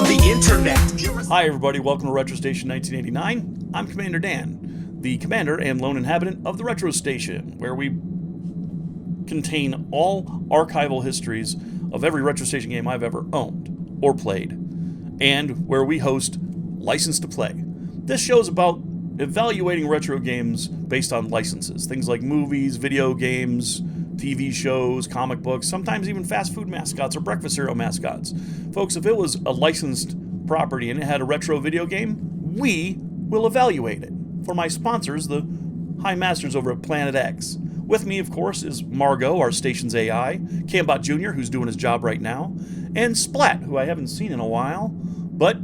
on the internet. Hi everybody, welcome to Retro Station 1989. I'm Commander Dan, the commander and lone inhabitant of the Retro Station, where we contain all archival histories of every Retro Station game I've ever owned or played, and where we host License to Play. This show is about evaluating retro games based on licenses, things like movies, video games, TV shows, comic books, sometimes even fast food mascots or breakfast cereal mascots. Folks, if it was a licensed property and it had a retro video game, we will evaluate it. For my sponsors, the High Masters over at Planet X. With me, of course, is Margot, our station's AI, Cambot Jr., who's doing his job right now, and Splat, who I haven't seen in a while, but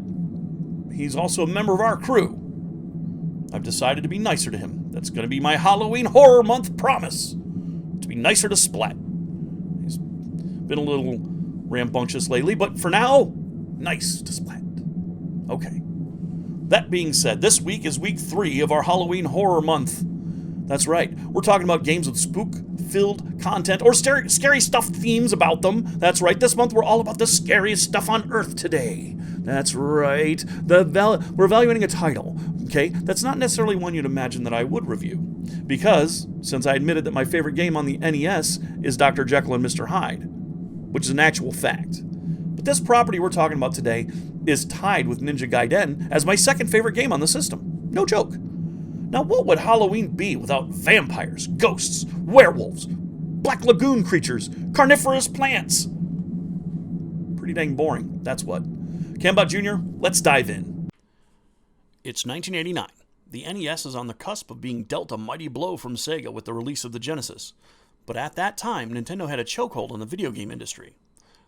he's also a member of our crew. I've decided to be nicer to him. That's going to be my Halloween Horror Month promise. To be nicer to Splat. He's been a little rambunctious lately, but for now, nice to Splat. Okay. That being said, this week is week 3 of our Halloween Horror Month. That's right. We're talking about games with spook-filled content or scary stuff themes about them. That's right. This month we're all about the scariest stuff on Earth today. That's right. We're evaluating a title, okay? That's not necessarily one you'd imagine that I would review. Because, since I admitted that my favorite game on the NES is Dr. Jekyll and Mr. Hyde, which is an actual fact. But this property we're talking about today is tied with Ninja Gaiden as my second favorite game on the system. No joke. Now, what would Halloween be without vampires, ghosts, werewolves, Black Lagoon creatures, carnivorous plants? Pretty dang boring, that's what. Cambot Jr., let's dive in. It's 1989. The NES is on the cusp of being dealt a mighty blow from Sega with the release of the Genesis. But at that time, Nintendo had a chokehold on the video game industry.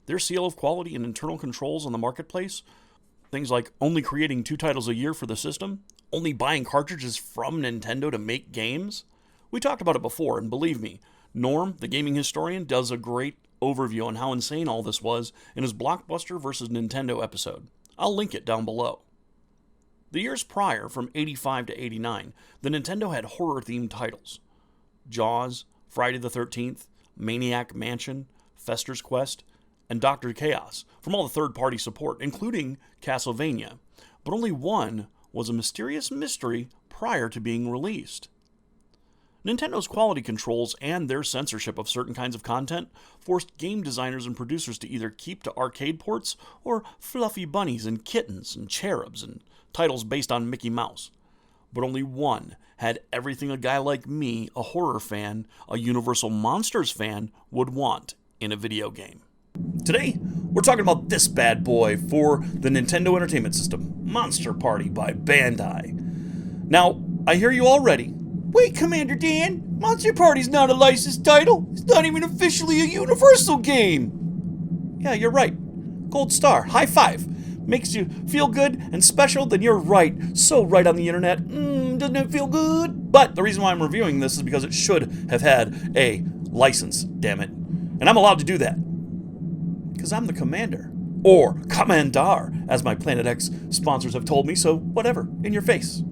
Their seal of quality and internal controls on the marketplace, things like only creating 2 titles a year for the system, only buying cartridges from Nintendo to make games. We talked about it before, and believe me, Norm, the gaming historian, does a great overview on how insane all this was in his Blockbuster versus Nintendo episode. I'll link it down below. The years prior, from 85 to 89, the Nintendo had horror-themed titles. Jaws, Friday the 13th, Maniac Mansion, Fester's Quest, and Dr. Chaos, from all the third-party support, including Castlevania. But only one was a mysterious mystery prior to being released. Nintendo's quality controls and their censorship of certain kinds of content forced game designers and producers to either keep to arcade ports or fluffy bunnies and kittens and cherubs and titles based on Mickey Mouse. But only one had everything a guy like me, a horror fan, a Universal Monsters fan, would want in a video game. Today, we're talking about this bad boy for the Nintendo Entertainment System, Monster Party by Bandai. Now, I hear you already. Wait, Commander Dan, Monster Party's not a licensed title. It's not even officially a Universal game. Yeah, you're right. Gold star, high five. Makes you feel good and special, then you're right. So right on the internet. Doesn't it feel good? But the reason why I'm reviewing this is because it should have had a license, damn it. And I'm allowed to do that. Because I'm the commander. Or Commandar, as my Planet X sponsors have told me, so whatever, in your face.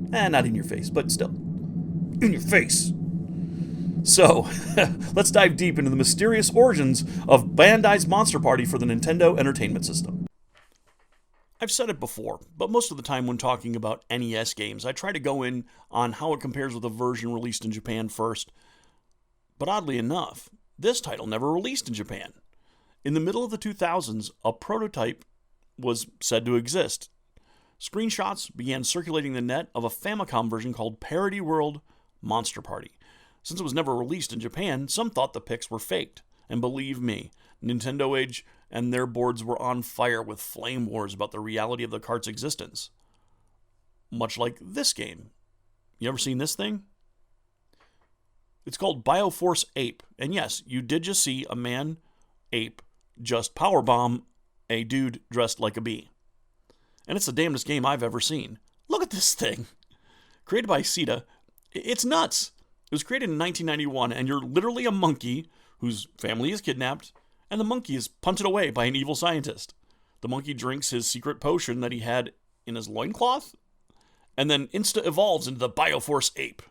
Not in your face, but still. In your face. So, let's dive deep into the mysterious origins of Bandai's Monster Party for the Nintendo Entertainment System. I've said it before, but most of the time when talking about NES games, I try to go in on how it compares with a version released in Japan first. But oddly enough, this title never released in Japan. In the middle of the 2000s, a prototype was said to exist. Screenshots began circulating the net of a Famicom version called Parody World Monster Party. Since it was never released in Japan, some thought the pics were faked. And believe me, Nintendo Age and their boards were on fire with flame wars about the reality of the cart's existence. Much like this game. You ever seen this thing? It's called Bioforce Ape. And yes, you did just see a man ape just powerbomb a dude dressed like a bee. And it's the damnedest game I've ever seen. Look at this thing. Created by Sita. It's nuts. It was created in 1991, and you're literally a monkey whose family is kidnapped, and the monkey is punted away by an evil scientist. The monkey drinks his secret potion that he had in his loincloth, and then insta-evolves into the Bioforce Ape.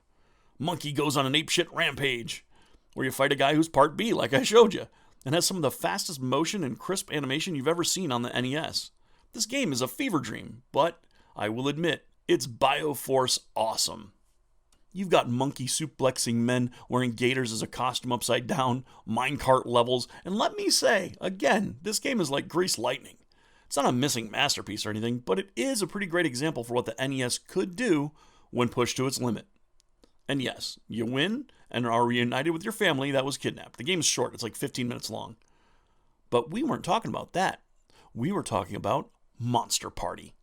Monkey goes on an apeshit rampage, where you fight a guy who's part bee, like I showed you, and has some of the fastest motion and crisp animation you've ever seen on the NES. This game is a fever dream, but I will admit, it's Bioforce awesome. You've got monkey suplexing men wearing gaiters as a costume upside down, minecart levels, and let me say, again, this game is like greased lightning. It's not a missing masterpiece or anything, but it is a pretty great example for what the NES could do when pushed to its limit. And yes, you win and are reunited with your family that was kidnapped. The game's short, it's like 15 minutes long. But we weren't talking about that. We were talking about Monster Party.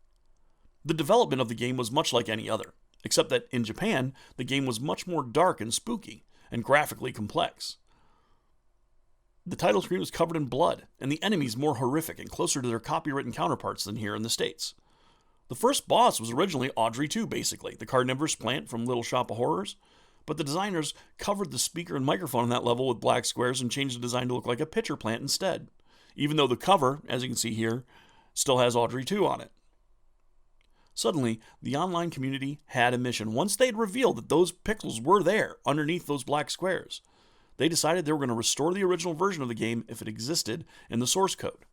The development of the game was much like any other, except that in Japan, the game was much more dark and spooky, and graphically complex. The title screen was covered in blood, and the enemies more horrific and closer to their copywritten counterparts than here in the States. The first boss was originally Audrey 2, basically, the carnivorous plant from Little Shop of Horrors, but the designers covered the speaker and microphone on that level with black squares and changed the design to look like a pitcher plant instead, even though the cover, as you can see here, still has Audrey 2 on it. Suddenly, the online community had a mission. Once they'd revealed that those pixels were there underneath those black squares, they decided they were going to restore the original version of the game if it existed in the source code.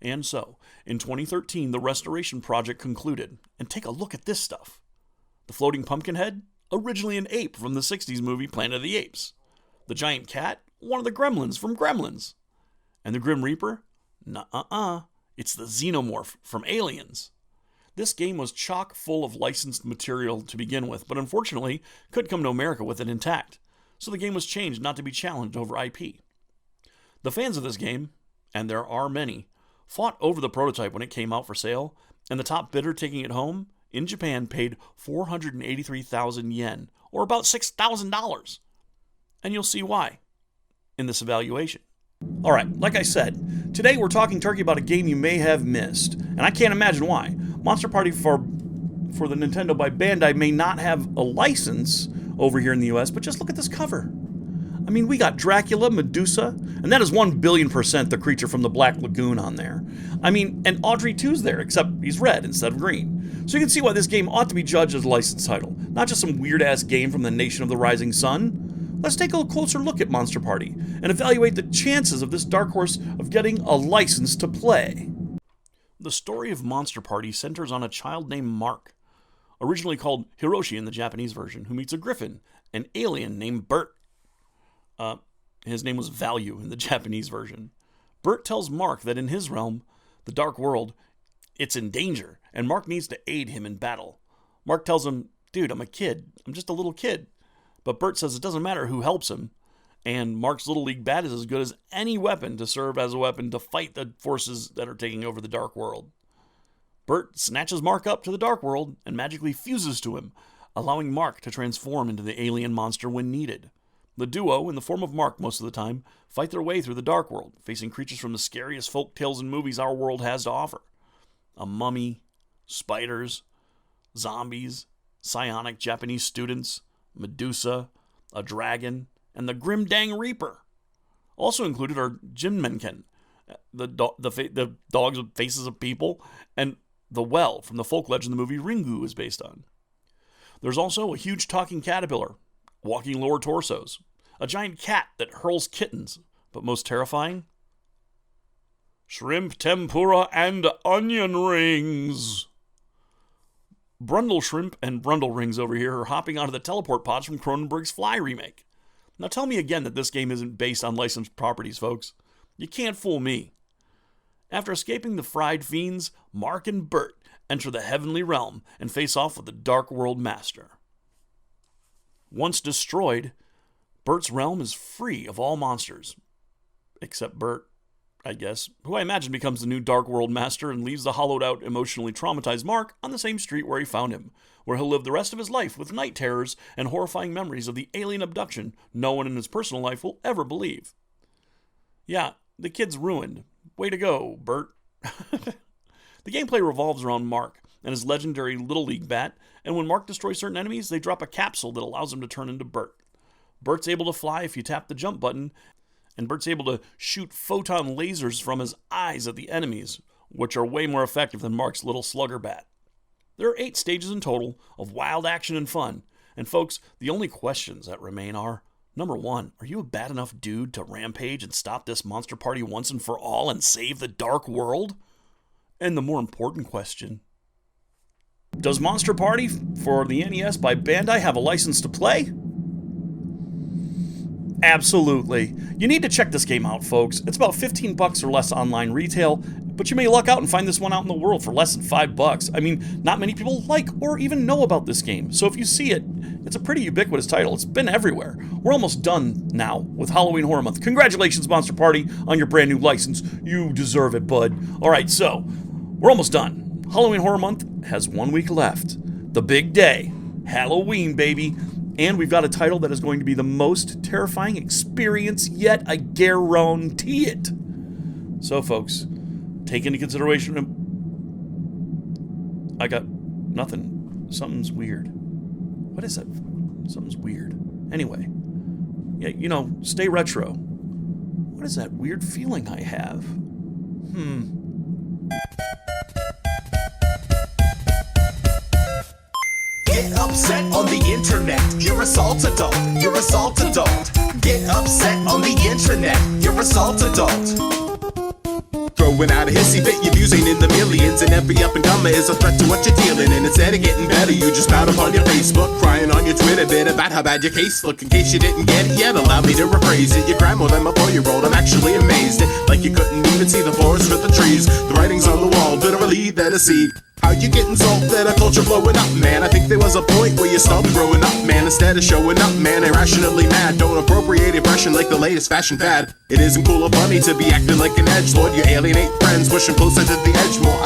And so, in 2013, the restoration project concluded. And take a look at this stuff. The floating pumpkin head, originally an ape from the 60s movie Planet of the Apes. The giant cat, one of the gremlins from Gremlins. And the Grim Reaper? Nuh-uh-uh. It's the xenomorph from Aliens. This game was chock full of licensed material to begin with, but unfortunately couldn't come to America with it intact. So the game was changed not to be challenged over IP. The fans of this game, and there are many, fought over the prototype when it came out for sale, and the top bidder taking it home, in Japan, paid 483,000 yen, or about $6,000. And you'll see why in this evaluation. Alright, like I said, today we're talking turkey about a game you may have missed, and I can't imagine why. Monster Party for the Nintendo by Bandai may not have a license over here in the US, but just look at this cover. I mean, we got Dracula, Medusa, and that is 1,000,000,000% the creature from the Black Lagoon on there. I mean, and Audrey 2's there, except he's red instead of green. So you can see why this game ought to be judged as a licensed title, not just some weird-ass game from the Nation of the Rising Sun. Let's take a closer look at Monster Party and evaluate the chances of this dark horse of getting a license to play. The story of Monster Party centers on a child named Mark, originally called Hiroshi in the Japanese version, who meets a griffin, an alien named Bert. His name was Value in the Japanese version. Bert tells Mark that in his realm, the Dark World, it's in danger, and Mark needs to aid him in battle. Mark tells him, dude, I'm a kid. I'm just a little kid. But Bert says it doesn't matter who helps him, and Mark's Little League bat is as good as any weapon to serve as a weapon to fight the forces that are taking over the Dark World. Bert snatches Mark up to the Dark World and magically fuses to him, allowing Mark to transform into the alien monster when needed. The duo, in the form of Mark most of the time, fight their way through the Dark World, facing creatures from the scariest folk tales and movies our world has to offer. A mummy, spiders, zombies, psionic Japanese students, Medusa, a dragon, and the Grim Dang Reaper. Also included are Jinmenken, the dogs with faces of people, and the Well from the folk legend the movie Ringu is based on. There's also a huge talking caterpillar, walking lower torsos, a giant cat that hurls kittens, but most terrifying, shrimp tempura and onion rings. Brundle shrimp and Brundle rings over here are hopping onto the teleport pods from Cronenberg's Fly remake. Now tell me again that this game isn't based on licensed properties, folks. You can't fool me. After escaping the fried fiends, Mark and Bert enter the heavenly realm and face off with the Dark World Master. Once destroyed, Bert's realm is free of all monsters. Except Bert, I guess, who I imagine becomes the new Dark World Master and leaves the hollowed-out, emotionally traumatized Mark on the same street where he found him, where he'll live the rest of his life with night terrors and horrifying memories of the alien abduction no one in his personal life will ever believe. Yeah, the kid's ruined. Way to go, Bert. The gameplay revolves around Mark and his legendary Little League bat, and when Mark destroys certain enemies, they drop a capsule that allows him to turn into Bert. Bert's able to fly if you tap the jump button, and Bert's able to shoot photon lasers from his eyes at the enemies, which are way more effective than Mark's little slugger bat. There are 8 stages in total of wild action and fun, and folks, the only questions that remain are, number 1, are you a bad enough dude to rampage and stop this monster party once and for all and save the Dark World? And the more important question, does Monster Party for the NES by Bandai have a license to play? Absolutely. You need to check this game out, folks. It's about $15 or less online retail, but you may luck out and find this one out in the world for less than $5. I mean, not many people like or even know about this game, so if you see it, it's a pretty ubiquitous title. It's been everywhere. We're almost done now with Halloween Horror Month. Congratulations, Monster Party, on your brand new license. You deserve it, bud. Alright, so, we're almost done. Halloween Horror Month has 1 week left. The big day. Halloween, baby. And we've got a title that is going to be the most terrifying experience yet. I guarantee it. So, folks, take into consideration... I got nothing. Something's weird. What is that? Something's weird. Anyway. Yeah, you know, stay retro. What is that weird feeling I have? Get upset on the internet, you're a salt adult, you're a salt adult. Get upset on the internet, you're a salt adult. Throwing out a hissy fit, your views ain't in the millions, and every up and comer is a threat to what you're dealing. And instead of getting better, you just spout up on your Facebook, crying on your Twitter bit about how bad your case look. In case you didn't get it yet, allow me to rephrase it. You're more than my 4-year-old, I'm actually amazed. Like you couldn't even see the forest for the trees. The writing's on the wall, literally there to see. How you getting salted at a culture blowing up, man? I think there was a point where you stopped growing up, man. Instead of showing up, man, irrationally mad. Don't appropriate impression like the latest fashion fad. It isn't cool or funny to be acting like an edgelord. You alienate friends, pushing closer to the edge more.